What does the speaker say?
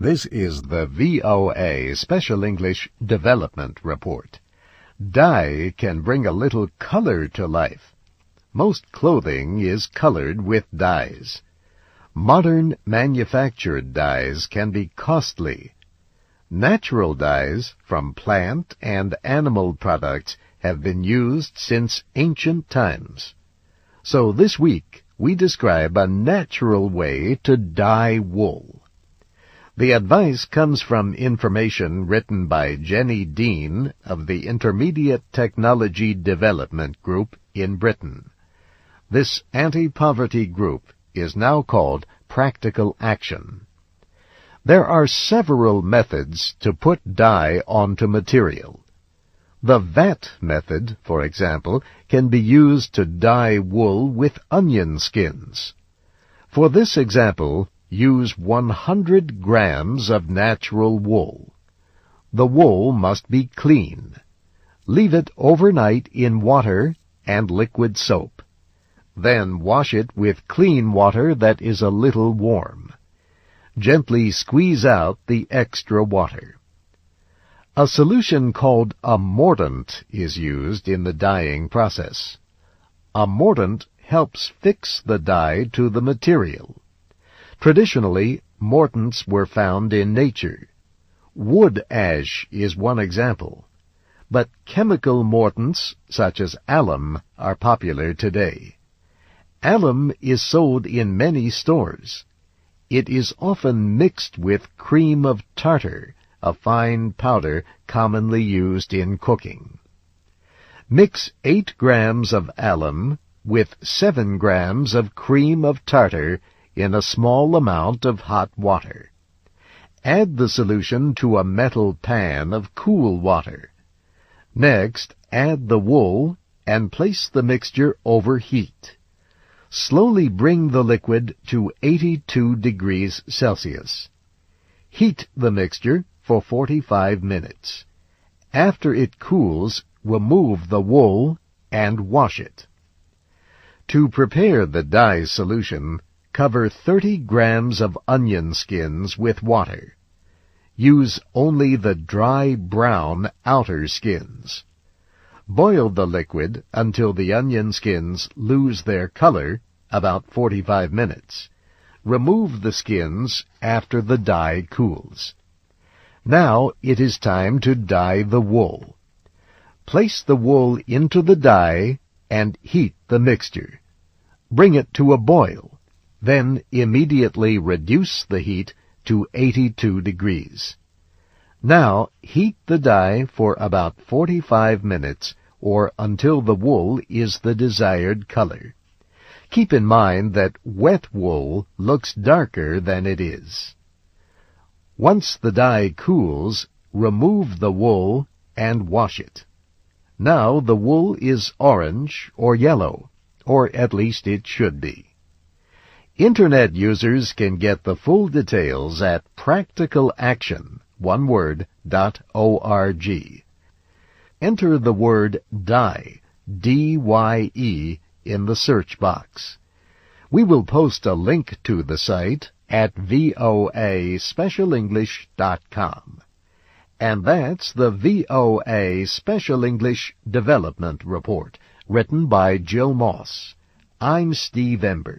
This is the VOA Special English Development Report. Dye can bring a little color to life. Most clothing is colored with dyes. Modern manufactured dyes can be costly. Natural dyes from plant and animal products have been used since ancient times. So this week we describe a natural way to dye wool. The advice comes from information written by Jenny Dean of the Intermediate Technology Development Group in Britain. This anti-poverty group is now called Practical Action. There are several methods to put dye onto material. The vat method, for example, can be used to dye wool with onion skins. For this example, use 100 grams of natural wool. The wool must be clean. Leave it overnight in water and liquid soap. Then wash it with clean water that is a little warm. Gently squeeze out the extra water. A solution called a mordant is used in the dyeing process. A mordant helps fix the dye to the material. Traditionally, mordants were found in nature. Wood ash is one example. But chemical mordants, such as alum, are popular today. Alum is sold in many stores. It is often mixed with cream of tartar, a fine powder commonly used in cooking. Mix 8 grams of alum with 7 grams of cream of tartar in a small amount of hot water. Add the solution to a metal pan of cool water. Next, add the wool and place the mixture over heat. Slowly bring the liquid to 82 degrees Celsius. Heat the mixture for 45 minutes. After it cools, remove the wool and wash it. To prepare the dye solution, cover 30 grams of onion skins with water. Use only the dry brown outer skins. Boil the liquid until the onion skins lose their color, about 45 minutes. Remove the skins after the dye cools. Now it is time to dye the wool. Place the wool into the dye and heat the mixture. Bring it to a boil. Then immediately reduce the heat to 82 degrees. Now heat the dye for about 45 minutes or until the wool is the desired color. Keep in mind that wet wool looks darker than it is. Once the dye cools, remove the wool and wash it. Now the wool is orange or yellow, or at least it should be. Internet users can get the full details at practicalaction.org. Enter the word dye, D-Y-E, in the search box. We will post a link to the site at voaspecialenglish.com. And that's the VOA Special English Development Report, written by Jill Moss. I'm Steve Ember.